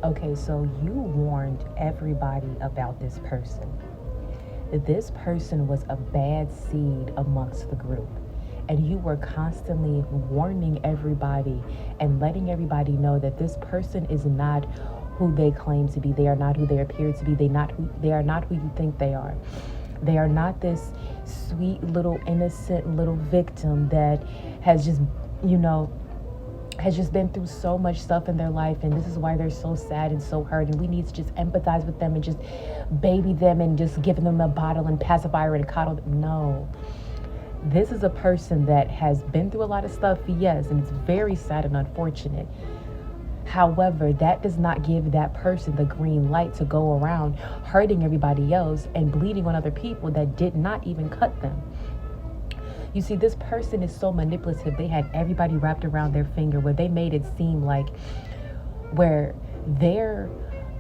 Okay, so you warned everybody about this person. This person was a bad seed amongst the group. And you were constantly warning everybody and letting everybody know that this person is not who they claim to be. They are not who they appear to be. They are not who you think they are. They are not this sweet little innocent little victim that has just, you know, has just been through so much stuff in their life, and this is why they're so sad and so hurt, and we need to just empathize with them and just baby them and just give them a bottle and pacifier and coddle them. No, this is a person that has been through a lot of stuff, yes, and it's very sad and unfortunate. However, that does not give that person the green light to go around hurting everybody else and bleeding on other people that did not even cut them. You see, this person is so manipulative. They had everybody wrapped around their finger where they made it seem like where their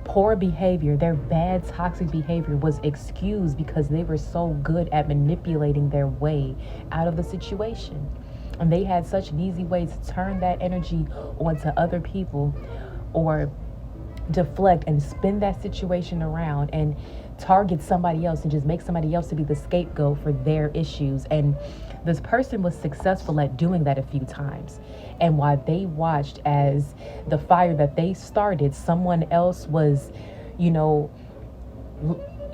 poor behavior, their bad toxic behavior was excused because they were so good at manipulating their way out of the situation. And they had such an easy way to turn that energy onto other people or deflect and spin that situation around and target somebody else and just make somebody else to be the scapegoat for their issues. And this person was successful at doing that a few times. And while they watched as the fire that they started, someone else was, you know,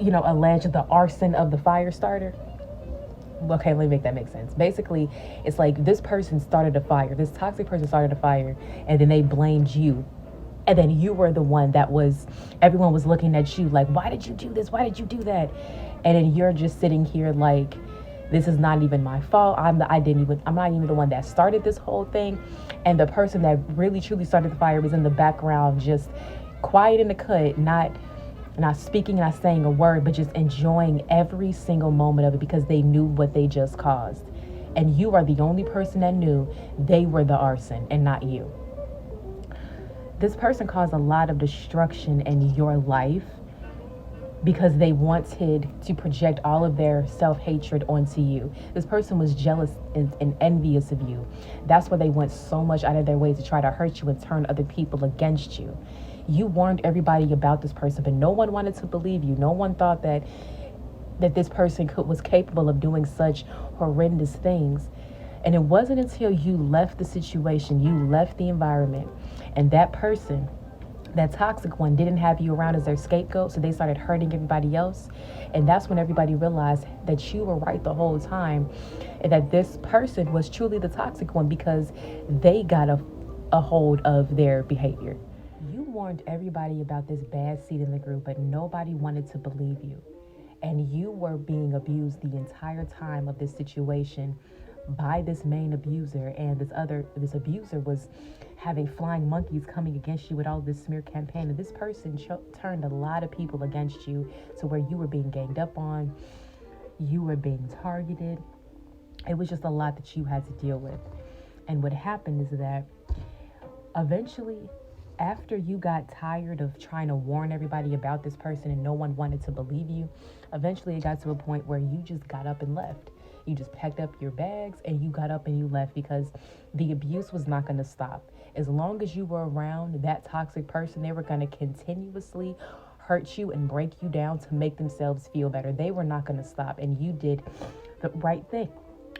alleged the arson of the fire starter. Okay, let me make that make sense. Basically, it's like this person started a fire, this toxic person started a fire, and then they blamed you. And then you were the one that was, everyone was looking at you like, why did you do this? Why did you do that? And then you're just sitting here like, this is not even my fault. I'm not even the one that started this whole thing. And the person that really truly started the fire was in the background, just quiet in the cut, not speaking, not saying a word, but just enjoying every single moment of it because they knew what they just caused. And you are the only person that knew they were the arson and not you. This person caused a lot of destruction in your life because they wanted to project all of their self-hatred onto you. This person was jealous and envious of you. That's why they went so much out of their way to try to hurt you and turn other people against you. You warned everybody about this person, but no one wanted to believe you. No one thought that this person was capable of doing such horrendous things. And it wasn't until you left the situation, you left the environment, and that person, that toxic one, didn't have you around as their scapegoat, so they started hurting everybody else. And that's when everybody realized that you were right the whole time, and that this person was truly the toxic one because they got a hold of their behavior. You warned everybody about this bad seed in the group, but nobody wanted to believe you. And you were being abused the entire time of this situation by this main abuser, and this abuser was having flying monkeys coming against you with all this smear campaign, and this person turned a lot of people against you to where you were being ganged up on, you were being targeted. It was just a lot that you had to deal with. And what happened is that eventually, after you got tired of trying to warn everybody about this person and no one wanted to believe you, eventually it got to a point where you just got up and left. You just packed up your bags and you got up and you left because the abuse was not going to stop. As long as you were around that toxic person, they were going to continuously hurt you and break you down to make themselves feel better. They were not going to stop. And you did the right thing.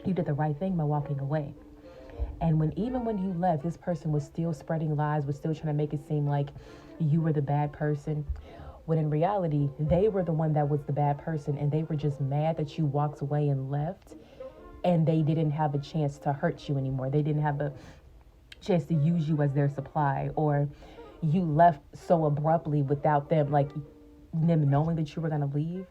You did the right thing by walking away. And even when you left, this person was still spreading lies, was still trying to make it seem like you were the bad person. When in reality, they were the one that was the bad person, and they were just mad that you walked away and left, and they didn't have a chance to hurt you anymore. They didn't have a chance to use you as their supply, or you left so abruptly without them, like them knowing that you were going to leave.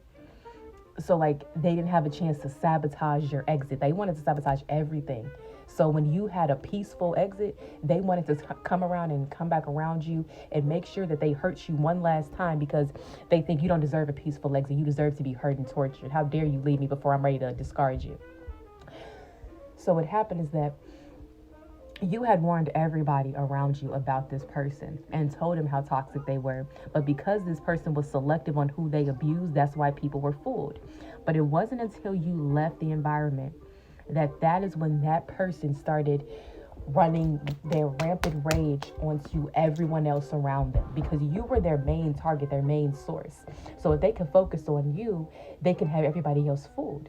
So like they didn't have a chance to sabotage your exit. They wanted to sabotage everything. So when you had a peaceful exit, they wanted to come around and come back around you and make sure that they hurt you one last time because they think you don't deserve a peaceful exit. You deserve to be hurt and tortured. How dare you leave me before I'm ready to discard you? So what happened is that you had warned everybody around you about this person and told them how toxic they were. But because this person was selective on who they abused, that's why people were fooled. But it wasn't until you left the environment that is when that person started running their rampant rage onto everyone else around them because you were their main target, their main source. So if they can focus on you, they can have everybody else fooled.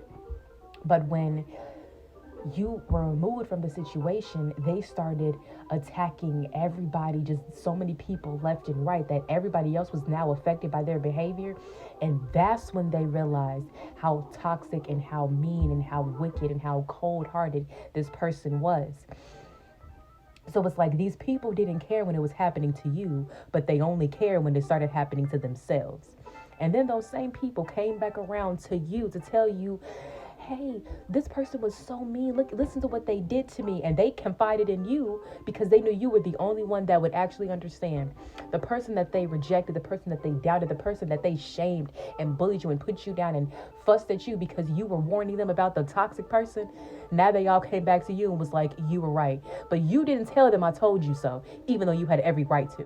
But when you were removed from the situation, they started attacking everybody, just so many people left and right, that everybody else was now affected by their behavior. And that's when they realized how toxic and how mean and how wicked and how cold-hearted this person was. So it's like these people didn't care when it was happening to you, but they only care when it started happening to themselves. And then those same people came back around to you to tell you, hey, this person was so mean. Look, listen to what they did to me. And they confided in you because they knew you were the only one that would actually understand. The person that they rejected, the person that they doubted, the person that they shamed and bullied you and put you down and fussed at you because you were warning them about the toxic person. Now they all came back to you and was like, you were right. But you didn't tell them I told you so, even though you had every right to.